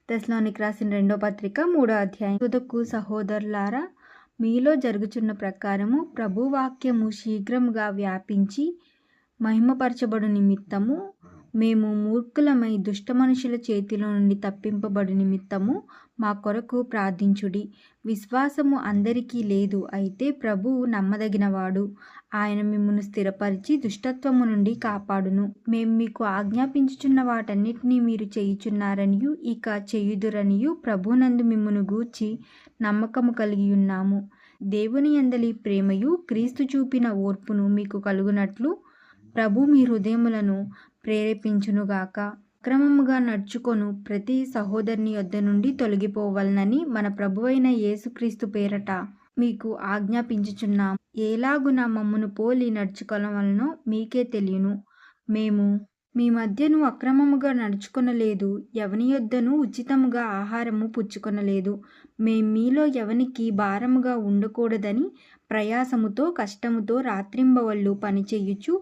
తెస్సలోనికి రాసిన 2వ పత్రిక 3వ అధ్యాయం. తుదకు సహోదరులారా, మీలో జరుగుచున్న ప్రకారము ప్రభువాక్యము శీఘ్రముగా వ్యాపించి మహిమపరచబడు నిమిత్తము మేము మూర్ఖులమై దుష్ట మనుషుల చేతిలో నుండి తప్పింపబడు నిమిత్తము మా కొరకు ప్రార్థించుడి. విశ్వాసము అందరికీ లేదు, అయితే ప్రభువు నమ్మదగినవాడు. ఆయన మిమ్మును స్థిరపరిచి దుష్టత్వము నుండి కాపాడును. మేము మీకు ఆజ్ఞాపించుచున్న వాటన్నిటినీ మీరు చేయుచున్నారనియు ఇక చేయుదురనియు ప్రభువునందు మిమ్మును గూర్చి నమ్మకము కలిగి ఉన్నాము. దేవుని యందలి ప్రేమయు క్రీస్తు చూపిన ఓర్పును మీకు కలుగునట్లు ప్రభు మీ హృదయములను ప్రేరేపించునుగాక. అక్రమముగా నడుచుకొను ప్రతి సహోదరుని యొద్ద నుండి తొలగిపోవలనని మన ప్రభువైన యేసుక్రీస్తు పేరట మీకు ఆజ్ఞాపించుచున్నాము. ఏలాగున మమ్మును పోలి నడుచుకొనవలనో మీకే తెలియను. మేము మీ మధ్యను అక్రమముగా నడుచుకొనలేదు, ఎవని యొద్దను ఉచితముగా ఆహారము పుచ్చుకొనలేదు. మేం మీలో ఎవనికి భారముగా ఉండకూడదని ప్రయాసముతో కష్టముతో రాత్రింబవళ్ళు పనిచేయుచు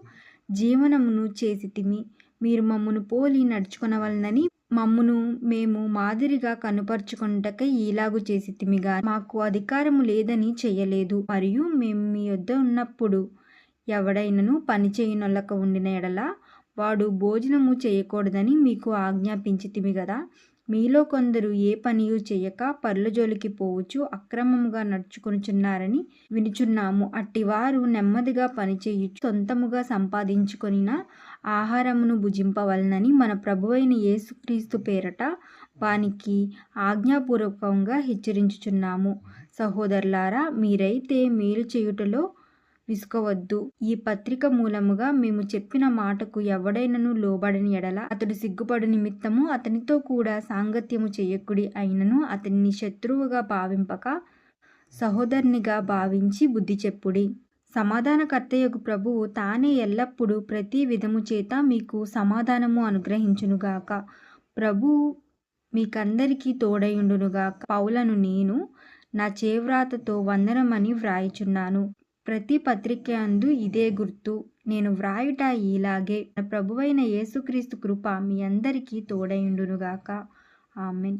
జీవనమును చేసితిమి. మీరు మమ్మును పోలి నడుచుకొనవలనని మమ్మును మేము మాదిరిగా కనుపరుచుకొనుటకై ఈలాగు చేసితిమిగా మాకు అధికారము లేదని చేయలేదు. మరియు మేము మీ యొద్ద ఉన్నప్పుడు ఎవడైనను పని చేయనొల్లక ఉండిన ఎడల వాడు భోజనము చేయకూడదని మీకు ఆజ్ఞాపించితిమి గదా. మీలో కొందరు ఏ పనియు చేయక పరుల జోలికి పోవచ్చు అక్రమముగా నడుచుకొనుచున్నారని వినుచున్నాము. అట్టివారు నెమ్మదిగా పనిచేయుచు సొంతముగా సంపాదించుకొనిన ఆహారమును భుజింపవలనని మన ప్రభువైన యేసుక్రీస్తు పేరట వానికి ఆజ్ఞాపూర్వకంగా హెచ్చరించుచున్నాము. సహోదరులారా, మీరైతే మేలు చేయుటలో విసుకవద్దు. ఈ పత్రిక మూలముగా మేము చెప్పిన మాటకు ఎవడైనను లోబడని ఎడల అతడు సిగ్గుపడు నిమిత్తము అతనితో కూడా సాంగత్యము చేయకుడి. అయినను అతనిని శత్రువుగా భావింపక సహోదరునిగా భావించి బుద్ధి చెప్పుడి. సమాధానకర్తయగు ప్రభువు తానే ఎల్లప్పుడూ ప్రతి విధము చేత మీకు సమాధానము అనుగ్రహించునుగాక. ప్రభువు మీకందరికీ తోడయుండునుగాక. పౌలను నేను నా చేవ్రాతతో వందనమని వ్రాయుచున్నాను. ప్రతి పత్రిక యందు ఇదే గుర్తు. నేను వ్రాయుట ఈలాగే. ప్రభువైన యేసుక్రీస్తు కృప మీ అందరికీ తోడయుండునుగాక. ఆమేన్.